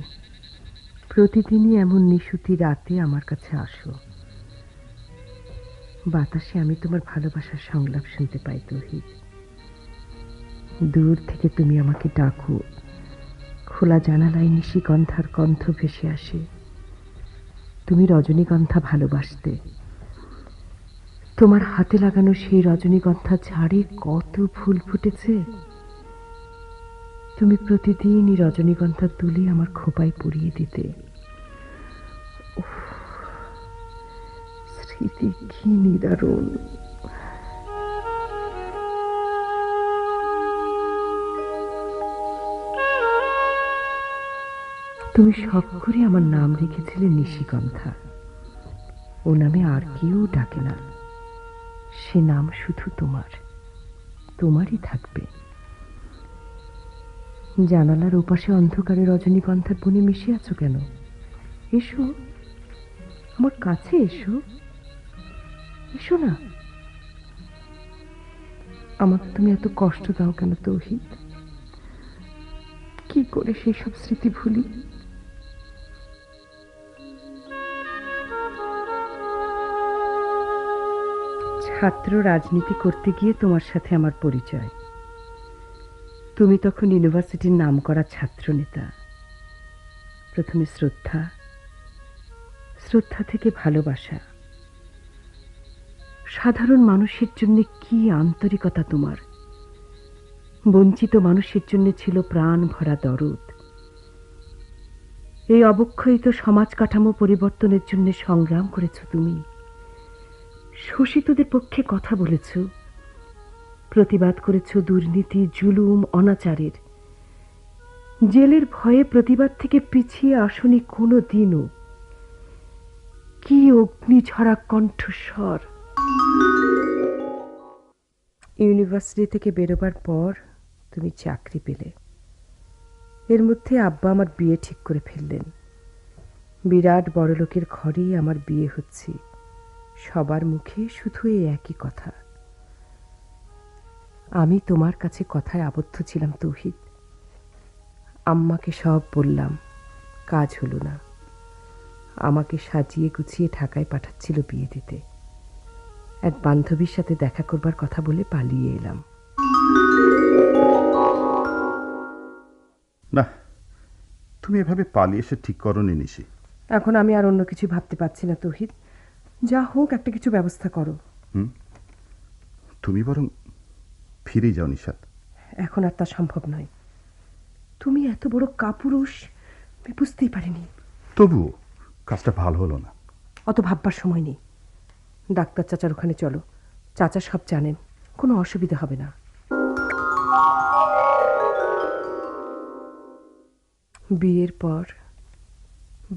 প্রতিদিনই এমন নিশুতি রাতে আমার কাছে আসো। বাতাসে আমি তোমার ভালোবাসার সংলাপ শুনতে পাই তৌহিদ। দূর থেকে তুমি আমাকে ডাকো, খোলা জানালায় নিশিগন্ধার গন্ধ ভেসে আসে। তুমি রজনীগন্ধা ভালোবাসতে। তোমার হাতে লাগানো সেই রজনীগন্ধা ঝাড়ে কত ফুল ফুটেছে। তুমি প্রতিদিনই রজনীগন্ধা তুলে আমার খোপায় পরিয়ে দিতে। স্মৃতি কি নিদারুণ। তুমি শখ করে আমার নাম রেখেছিলে নিশিগন্ধা। ও নামে আর কেউ ডাকে না, সে নাম শুধু তোমার, তোমারই থাকবে। জানালার ওপাশে অন্ধকারে রজনীগন্ধার বনে মিশে আছো কেন? এসো, আমার কাছে এসো, এসো না। আমাকে তুমি এত কষ্ট দাও কেন তৌহিদ? কি করে সেই সব স্মৃতি ভুলি? ছাত্র রাজনীতি করতে গিয়ে তোমার সাথে আমার পরিচয়। তুমি তখন ইউনিভার্সিটির নামকরা ছাত্র নেতা। প্রথমে শ্রদ্ধা, শ্রদ্ধা থেকে ভালোবাসা। সাধারণ মানুষের জন্য কি আন্তরিকতা তোমার। বঞ্চিত মানুষের জন্য ছিল প্রাণ ভরা দরদ। এই অবক্ষয়িত সমাজ কাঠামো পরিবর্তনের জন্য সংগ্রাম করেছ তুমি। শোষিতদের পক্ষে কথা বলেছ, প্রতিবাদ করেছ দুর্নীতি, জুলুম, অনাচারের। জেলের ভয়ে প্রতিবাদ থেকে পিছিয়ে আসনি কোনো দিনও। কি অগ্নিঝরা কণ্ঠস্বর। ইউনিভার্সিটি থেকে বেরোবার পর তুমি চাকরি পেলে। এর মধ্যে আব্বা আমার বিয়ে ঠিক করে ফেললেন। বিরাট বড়লোকের ঘরেই আমার বিয়ে হচ্ছে। সবার মুখে শুধু এই একই কথা। আমি তোমার কাছে কথায় আবদ্ধ ছিলাম তৌহিদ। আম্মাকে সব বললাম, কাজ হলো না। আমাকে সাজিয়ে গুছিয়ে ঢাকায় পাঠাচ্ছিল বিয়ে দিতে। এক বান্ধবীর সাথে দেখা করবার কথা বলে পালিয়ে এলাম। না, তুমি এভাবে পালিয়ে এসে ঠিক করোনি নিশি। এখন আমি আর অন্য কিছু ভাবতে পারছি না তৌহিদ। যা হোক একটা কিছু ব্যবস্থা করো। তুমি বরং ফিরে যাও নিশাত। এখন আর তা সম্ভব নয়। তুমি এত বড় কাপুরুষ আমি বুঝতেই পারিনি। তবুও কাজটা ভালো হলো না। অত ভাববার সময় নেই। ডাক্তার চাচার ওখানে চলো। চাচা সব জানেন, কোনো অসুবিধা হবে না। বিয়ের পর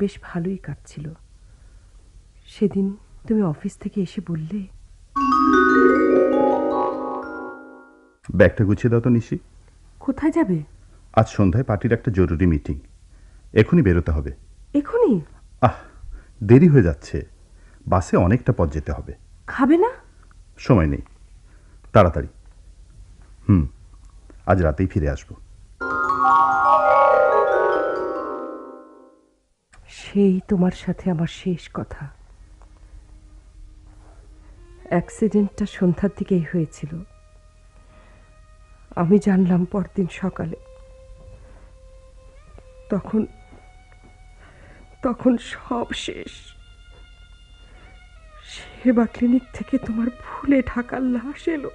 বেশ ভালোই কাটছিল। সেদিন তুমি অফিস থেকে এসে বললে, ব্যাগটা গুছিয়ে দাও তো নিশি। কোথায় যাবে? আজ সন্ধ্যায় পার্টির একটা জরুরি মিটিং, এখনই বেরোতে হবে। এখনই? দেরি হয়ে যাচ্ছে। বাসে অনেকটা পথ যেতে হবে। খাবে না? সময় নেই, তাড়াতাড়ি। আজ রাতেই ফিরে আসবো। সেই তোমার সাথে আমার শেষ কথা। অ্যাক্সিডেন্টটা সন্ধ্যার দিকেই হয়েছিল। আমি জানলাম পরদিন সকালে। তখন সব শেষ। সেবা ক্লিনিক থেকে তোমার ফুলে ঢাকার লাশ এলো।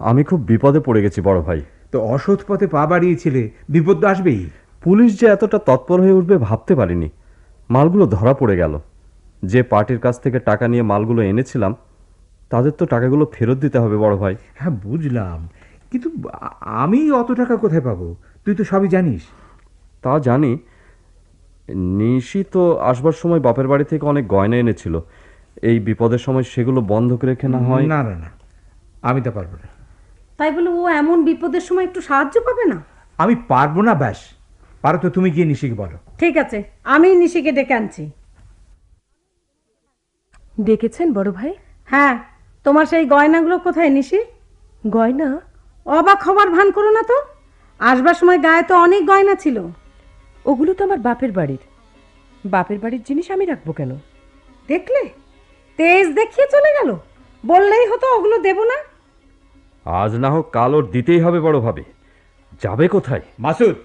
আমি খুব বিপদে পড়ে গেছি বড় ভাই। তো অসৎ পথে পা বাড়িয়েছিলে, বিপদ তো আসবেই। পুলিশ যে এতটা তৎপর হয়ে উঠবে ভাবতে পারিনি। মালগুলো ধরা পড়ে গেল। যে পার্টির কাছ থেকে টাকা নিয়ে মালগুলো এনেছিলাম তাদের তো টাকাগুলো ফেরত দিতে হবে বড় ভাই। হ্যাঁ বুঝলাম, কিন্তু আমি অত টাকা কোথায় পাবো? তুই তো সবই জানিস। তা জানি। নিশি তো আসবার সময় বাপের বাড়ি থেকে অনেক গয়না এনেছিল। এই বিপদের সময় সেগুলো বন্ধক রেখে না হয়। না না না, আমি তা পারবো না। তাই বলে ও এমন বিপদের সময় একটু সাহায্য পাবে না? আমি পারবো না। ব্যাস, পারো তো তুমি গিয়ে নিশিকে বলো। ঠিক আছে, আমি নিশিকে ডেকে আনছি। ডেকেছেন বড় ভাই? হ্যাঁ, তোমার সেই গয়নাগুলো কোথায় নিশি? গয়না? অবাক হবার ভান করো না তো। আসবার সময় গায়ে তো অনেক গয়না ছিল। ওগুলো তো আমার বাপের বাড়ির। বাপের বাড়ির জিনিস আমি রাখবো কেন? দেখলে, তেজ দেখিয়ে চলে গেল। বললেই হতো ওগুলো দেব না। আজ না হোক কাল ওর দিতেই হবে বড় ভাবে। যাবে কোথায়? মাসুদ,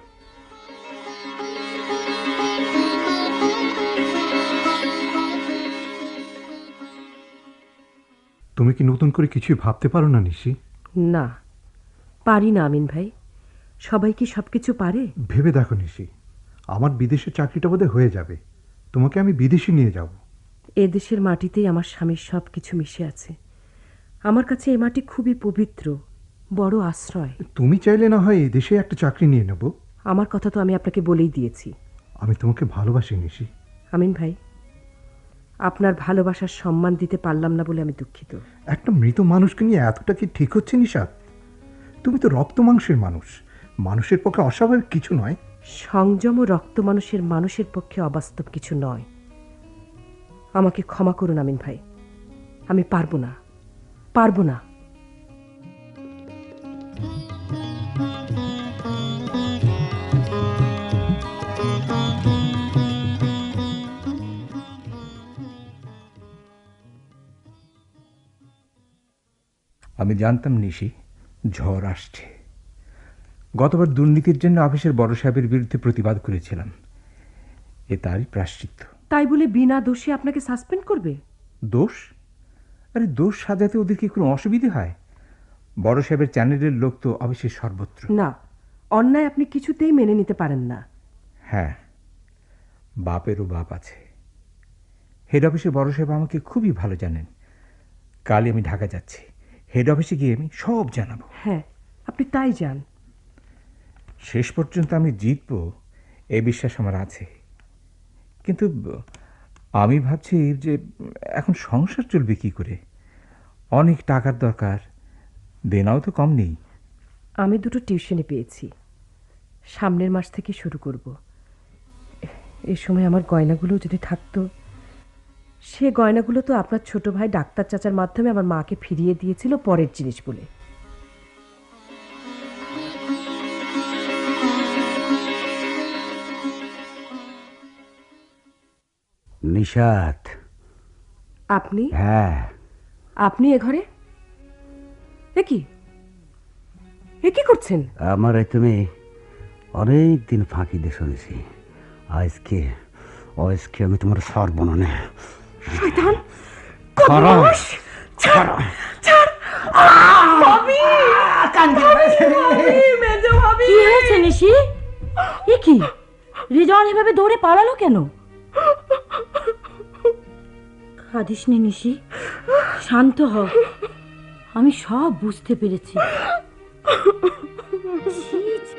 তুমি কি নতুন করে কিছুই ভাবতে পারো না নিশি? না, পারি না আমিন ভাই। সবাই কি সবকিছু পারে? ভেবে দেখো নিশি, আমার বিদেশের চাকরিটা বোধহয় হয়ে যাবে। তোমাকে আমি বিদেশে নিয়ে যাব। এদেশের মাটিতেই আমার স্বামীর সব কিছু মিশে আছে। আমার কাছে এ মাটি খুবই পবিত্র, বড় আশ্রয়। তুমি চাইলে না হয় এই দেশে একটা চাকরি নিয়ে নেব। আমার কথা তো আমি আপনাকে বলেই দিয়েছি। আমি তোমাকে ভালোবাসি নিশি। আমিন ভাই, আপনার ভালোবাসার সম্মান দিতে পারলাম না বলে আমি দুঃখিত। একটা মৃত মানুষকে নিয়ে এতটা কি ঠিক হচ্ছে নিশাদ? তুমি তো রক্ত মাংসের মানুষ, মানুষের পক্ষে অস্বাভাবিক কিছু নয়। সংযম ও রক্ত মানুষের পক্ষে অবাস্তব কিছু নয়। আমাকে ক্ষমা করুন আমিন ভাই, আমি পারবো না। আমি জানতাম নিশি ঝড় আসছে। গতবার দুর্নীতির জন্য অফিসের বড় সাহেবের বিরুদ্ধে প্রতিবাদ করেছিলাম। এ তারই প্রায়শ্চিত্ত। তাই বলে বিনা দোষে আপনাকে সাসপেন্ড করবে? দোষ? আরে দোষ সাজাতে ওদের কি কোনো অসুবিধে হয়? বড় সাহেবের চ্যানেলের লোক তো অফিসের সর্বত্র। না, অন্যায় আপনি কিছুতেই মেনে নিতে পারেন না। হ্যাঁ, বাপেরও বাপ আছে। হেড অফিসের বড় সাহেব আমাকে খুবই ভালো জানেন। কালই আমি ঢাকা যাচ্ছি। হেড অফিসে গিয়ে আমি সব জানাবো। হ্যাঁ, আপনি তাই যান। শেষ পর্যন্ত আমি জিতব এই বিশ্বাস আমার আছে। কিন্তু আমি ভাবছি যে এখন সংসার চলবে কি করে? অনেক টাকার দরকার, দেনাও তো কম নেই। আমি দুটো টিউশনি পেয়েছি, সামনের মাস থেকে শুরু করব। এই সময় আমার গয়নাগুলো যদি থাকতো। সে গয়নাগুলো তো আপনার ছোট ভাই ডাক্তার চাচার মাধ্যমে আমার মাকে ফিরিয়ে দিয়েছিল পরের জিনিস বলে। নিশাত, আপনি? হ্যাঁ। আপনি এ ঘরে? এ কি করছেন? আমার তুমি অনেক দিন ফাঁকি দিয়ে শুনেছি। আজকে আমি তোমার সর্বনানে। শয়তান! কি হয়েছে নিশি? এ কি, রিজন এভাবে দৌড়ে পালালো কেন? কাঁদিস নি নিশি, শান্ত হ। আমি সব বুঝতে পেরেছি। ছি, ছি।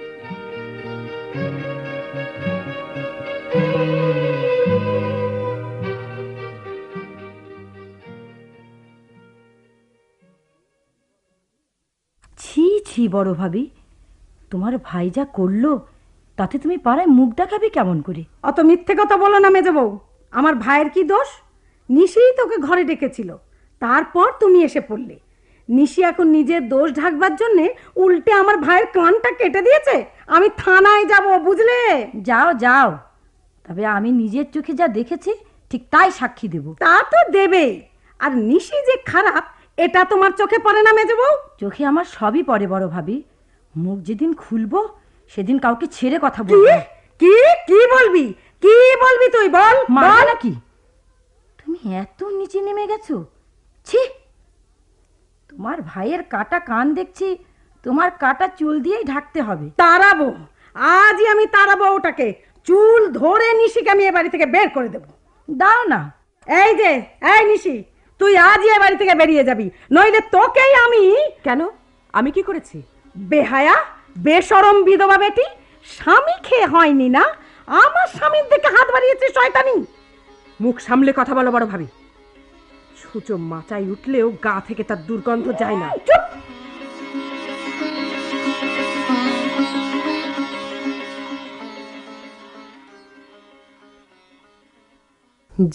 ছি ছি বড় ভাবি, তোমার ভাই যা করলো তাতে তুমি পাড়ায় মুখ দেখাবে কেমন করে? অত মিথ্যে কথা বলো না মেজো বউ। আমার ভাইয়ের কি দোষ? নিশিই তোকে ঘরে ডেকেছিল, তারপর তুমি এসে পড়লে। নিশি এখন নিজের দোষ ঢাকবার জন্যে উল্টে আমার ভাইয়ের কানটা কেটে দিয়েছে। আমি থানায় যাব, বুঝলে? যাও যাও, তবে আমি নিজের চোখে যা দেখেছি ঠিক তাই সাক্ষী দেব। তা তো দেবেই। আর নিশি যে খারাপ এটা তোমার চোখে পড়ে না মেজো বউ? চোখে আমার সবই পড়ে বড় ভাবি। মুখ যেদিন খুলবো সেদিন কাউকে ছেড়ে কথা বলবো। কি কি বলবি? কি বলবি তুই বল? মারবে নাকি? তুমি এত নিচে নেমে গেছো? ছি, তোমার ভাইয়ের কাটা কান দেখছি তোমার কাটা চুল দিয়েই ঢাকতে হবে। তাড়াবো, আজই আমি তাড়াবো ওটাকে। চুল ধরে নিশিকে আমি এ বাড়ি থেকে বের করে দেবো। দাও না। এই যে, এই নিশি, তুই আজই এ বাড়ি থেকে বেরিয়ে যাবি, নইলে তোকেই আমি। কেন? আমি কি করেছি? বেহায়া, বেশরম বিধবা বেটি, স্বামী খেয়ে হয়নি না, আমার স্বামীর দিকে হাত বাড়িয়েছে শয়তানি। মুখ সামলে কথা বলো বড় ভাবি। সূচো মাচায় উঠলেও গা থেকে তার দুর্গন্ধ যায় না। চুপ!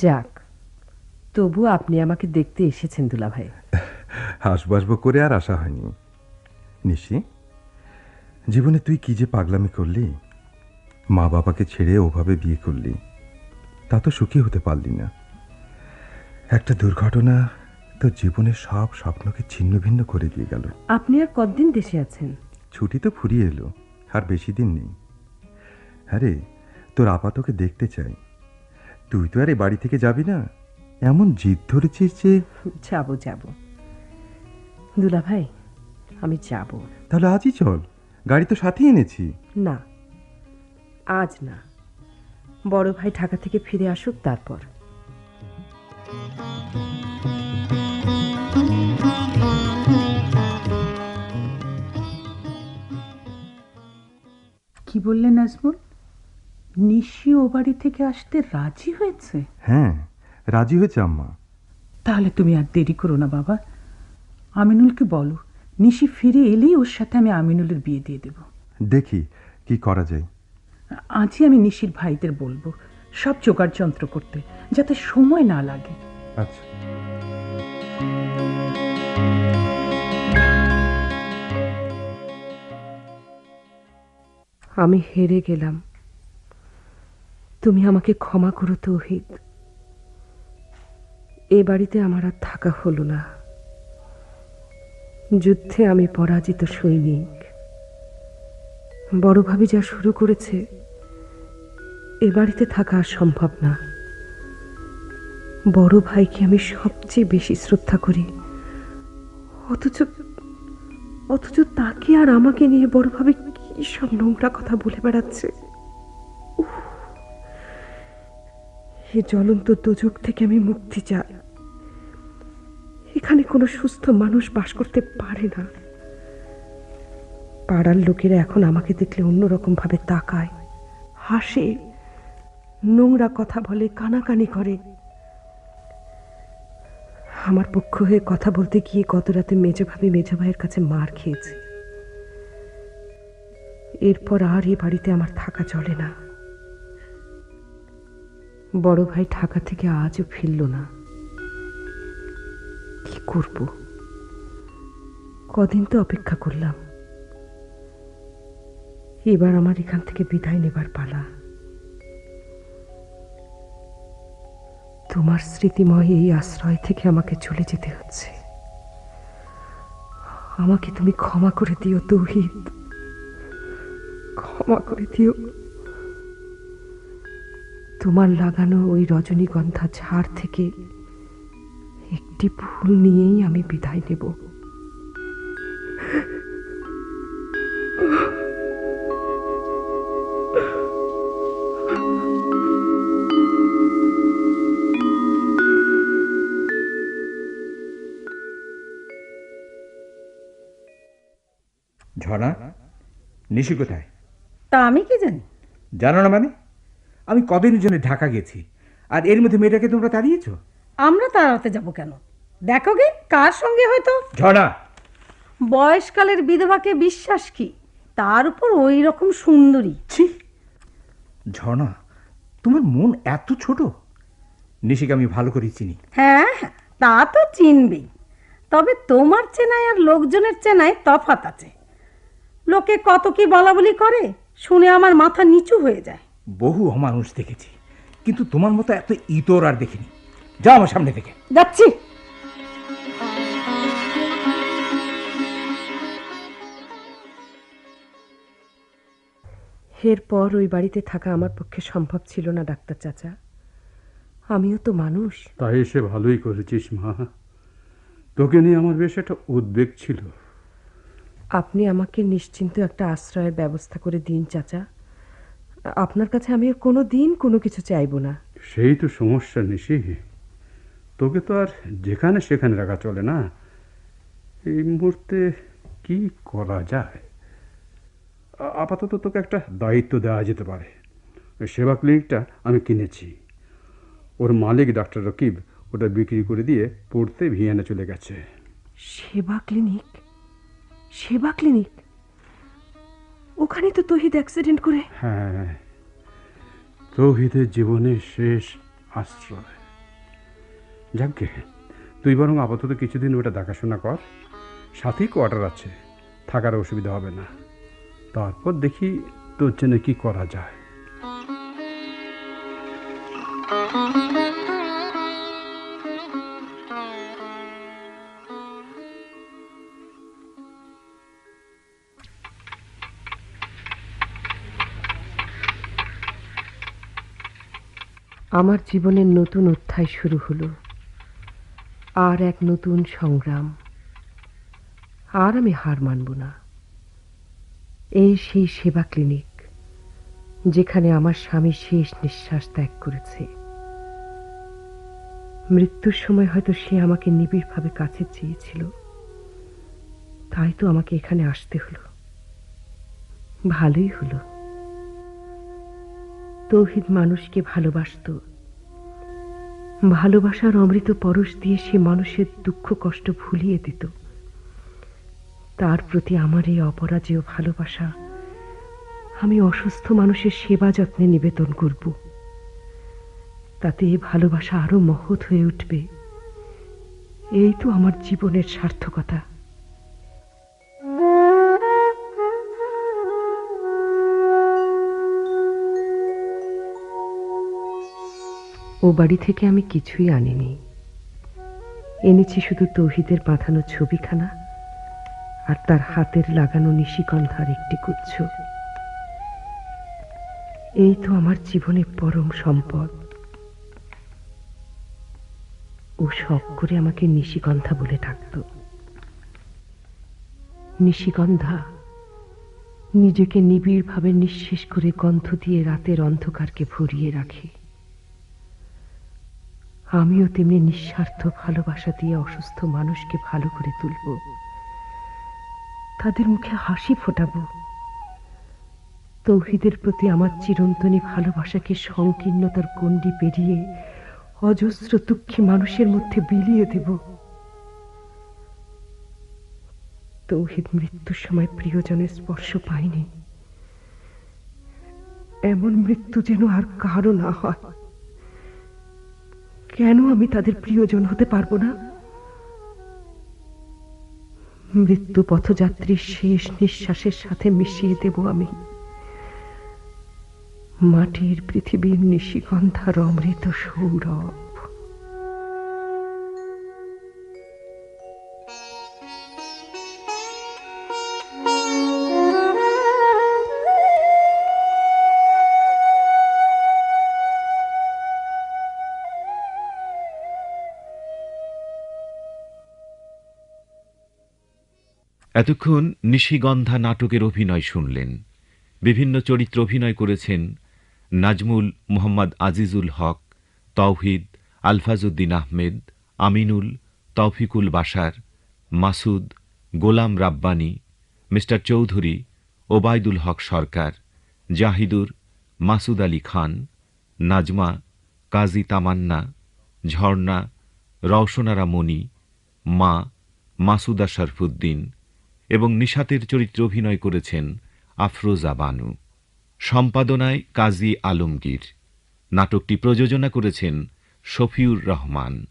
যাক, তবু আপনি আমাকে দেখতে এসেছেন দুলাভাই। হাসবাসবো করে আর আসা হয়নি। নিশি, জীবনে তুই কি যে পাগলামি করলি! মা বাবাকে ছেড়ে ওভাবে বিয়ে করলি, তা তো সুখী হতে পারলি না। একটা দুর্ঘটনা তোর জীবনের সব স্বপ্নকে ছিন্ন ভিন্ন করে দিয়ে গেল। আপনি আর কতদিন দেশে আছেন? ছুটি তো ফুরিয়ে এলো, আর বেশি দিন নেই। আরে, তোর আপা তোকে দেখতে চাই। তুই তো আর এ বাড়ি থেকে যাবি না, এমন জিদ ধরেছিস যে। যাবো যাবো দুলাভাই, আমি যাব। তাহলে আজই চল, গাড়ি তো সাথে এনেছি। না, আজ না, বড় ভাই ঢাকা থেকে ফিরে আসুক তারপর। কি বললে নাজমুল? নিশি ও বাড়ি থেকে আসতে রাজি হয়েছে? হ্যাঁ, রাজি হয়েছে আম্মা। তাহলে তুমি আর দেরি করো না বাবা, আমিনুলকে বলো নিশি ফিরে এলেই ওর সাথে আমি আমিনুলের বিয়ে দিয়ে দেব। দেখি কি করা যায়। আজই আমি নিশির ভাইদের বলবো সব জোগাড় যন্ত্র করতে, যাতে সময় না লাগে। আচ্ছা। আমি হেরে গেলাম, তুমি আমাকে ক্ষমা করো তৌহিদ। এ বাড়িতে আমার আর থাকা হলো না। যুদ্ধে আমি পরাজিত সৈনিক। বড় ভাবি যা শুরু করেছে, এ বাড়িতে থাকা আর সম্ভব না। বড় ভাইকে আমি সবচেয়ে বেশি শ্রদ্ধা করি, অথচ তাকে আর আমাকে নিয়ে বড় ভাবে কি সব নোংরা কথা বলে বেড়াচ্ছে। এই জ্বলন্ত দোজক থেকে আমি মুক্তি চাই। এখানে কোনো সুস্থ মানুষ বাস করতে পারে না। পাড়ার লোকেরা এখন আমাকে দেখলে অন্যরকম ভাবে তাকায়, হাসে, নোংরা কথা বলে, কানাকানি করে। আমার পক্ষ হয়ে কথা বলতে গিয়ে গত রাতে মেজো ভাইয়ের কাছে মার খেয়েছে। এরপর আর এই বাড়িতে আমার থাকা চলে না। বড় ভাই ঢাকা থেকে আজও ফিরল না। কি করব? কদিন তো অপেক্ষা করলাম, এবার আমার এখান থেকে বিদায় নেবার পালা। তোমার স্মৃতিময় এই আশ্রয় থেকে আমাকে চলে যেতে হচ্ছে। আমাকে তুমি ক্ষমা করে দিও তৌহিদ, ক্ষমা করে দিও। তোমার লাগানো ওই রজনীগন্ধা ঝাড় থেকে একটি ফুল নিয়েই আমি বিদায় নেব। নিশি কোথায়? তা আমি কি জানি? জানো না মানে? আমি কদিনের জন্য ঢাকা গেছি, আর এর মধ্যে মেয়েটাকে তোমরা তাড়িয়েছ। আমরা তাড়াতে যাব কেন? দেখো গে কার সঙ্গে হয়তো। ঝড়া, বয়সকালের বিধবাকে বিশ্বাস কি, তার উপর ওই রকম সুন্দরী। ছি ঝর্ণা, তোমার মন এত ছোট। নিশিকে আমি ভালো করে চিনি। হ্যাঁ হ্যাঁ, তা তো চিনবেই। তবে তোমার চেনায় আর লোকজনের চেনায় তফাৎ আছে। লোকে কত কি বলা বলি করে, শুনে আমার মাথা নিচু হয়ে যায়। বহু অমানুষ দেখেছি, কিন্তু তোমার মতো এত ইতর আর দেখিনি। যাও আমার সামনে থেকে। যাচ্ছি। এরপর ওই বাড়িতে থাকা আমার পক্ষে সম্ভব ছিল না ডাক্তার চাচা। আমিও তো মানুষ। তাই এসে ভালোই করেছিস মা, তোকে নিয়ে আমার বেশ একটা উদ্বেগ ছিল। আপনি আমাকে নিশ্চিন্ত একটা আশ্রয়ের ব্যবস্থা করে দিন চাচা। আপনার কাছে আমি কোনো দিন কোনো কিছু চাইব না। সেই তো সমস্যা নিশি, তোকে তো আর যেখানে সেখানে রাখা চলে না। এই মুহূর্তে কি করা যায়? আপাতত তোকে একটা দায়িত্ব দেওয়া যেতে পারে। ওই সেবা ক্লিনিকটা আমি কিনেছি, ওর মালিক ডাক্তার রকিব ওটা বিক্রি করে দিয়ে পড়তে ভিয়েনা চলে গেছে। সেবা ক্লিনিক? সেবা ক্লিনিক? ওখানে তো তহিদ অ্যাক্সিডেন্ট করে। হ্যাঁ, তৌহিদের জীবনের শেষ আশ্রয়। যাকে তুই বরং আপাতত কিছুদিন ওটা দেখাশোনা কর, সাথেই কোয়ার্টার আছে, থাকার অসুবিধা হবে না। তারপর দেখি তোর জন্য কি করা যায়। আমার জীবনের নতুন অধ্যায় শুরু হলো, আর এক নতুন সংগ্রাম। আর আমি হার মানব না। এই সেই সেবা ক্লিনিক, যেখানে আমার স্বামী শেষ নিঃশ্বাস ত্যাগ করেছে। মৃত্যুর সময় হয়তো সে আমাকে নিবিড়ভাবে কাছে চেয়েছিল, তাই তো আমাকে এখানে আসতে হলো। ভালোই হলো। তৌহিদ মানুষকে ভালোবাসত। ভালোবাসার অমৃত পরশ দিয়ে সে মানুষের দুঃখ কষ্ট ভুলিয়ে দিত। তার প্রতি আমার এই অপরাজেয় ভালোবাসা আমি অসুস্থ মানুষের সেবা যত্নে নিবেদন করব। তাতে এই ভালোবাসা আরো মহৎ হয়ে উঠবে। এই তো আমার জীবনের সার্থকতা। ও বাড়ি থেকে আমি কিছুই আনিনি। এনেছি শুধু তৌহিদের বাঁধানো ছবিখানা আর তার হাতের লাগানো নিশিগন্ধার একটি গুচ্ছ। এই তো আমার জীবনের পরম সম্পদ। ও শখ করে আমাকে নিশিগন্ধা বলে ডাকত। নিশিগন্ধা নিজেকে নিবিড়ভাবে নিঃশেষ করে গন্ধ দিয়ে রাতের অন্ধকারকে ভরিয়ে রাখে। আমিও তেমনি নিঃস্বার্থ ভালোবাসা দিয়ে অসুস্থ মানুষকে ভালো করে তুলব, তাদের মুখে হাসি ফোটাবো। তৌহিদের প্রতি আমার চিরন্তনী ভালোবাসাকে সংকীর্ণতার গণ্ডি পেরিয়ে অজস্র দুঃখী মানুষের মধ্যে বিলিয়ে দেব। তৌহিদ মৃত্যুর সময় প্রিয়জনের স্পর্শ পায়নি, এমন মৃত্যু যেন আর কারো না হয়। কেন আমি তাদের প্রিয়জন হতে পারবো না? মৃত্যু পথযাত্রীর শেষ নিঃশ্বাসের সাথে মিশিয়ে দেব আমি মাটির পৃথিবীর নিশিগন্ধার অমৃত সৌরভ। এতক্ষণ নিশিগন্ধা নাটকের অভিনয় শুনলেন। বিভিন্ন চরিত্র অভিনয় করেছেন নাজমুল মোহাম্মদ আজিজুল হক, তৌহিদ, আলফাজউদ্দিন আহমেদ, আমিনুল, তৌফিকুল বাশার, মাসুদ, গোলাম রাব্বানী, মিস্টার চৌধুরী ওবায়দুল হক সরকার, জাহিদুর, মাসুদ আলী খান, নাজমা, কাজী তামান্না, ঝর্ণা, রওশনারা মণি, মা, মাসুদা শরফুদ্দিন এবং নিশাতের চরিত্রে অভিনয় করেছেন আফরোজা বানু। সম্পাদনায় কাজী আলমগীর। নাটকটি প্রযোজনা করেছেন শফিউর রহমান।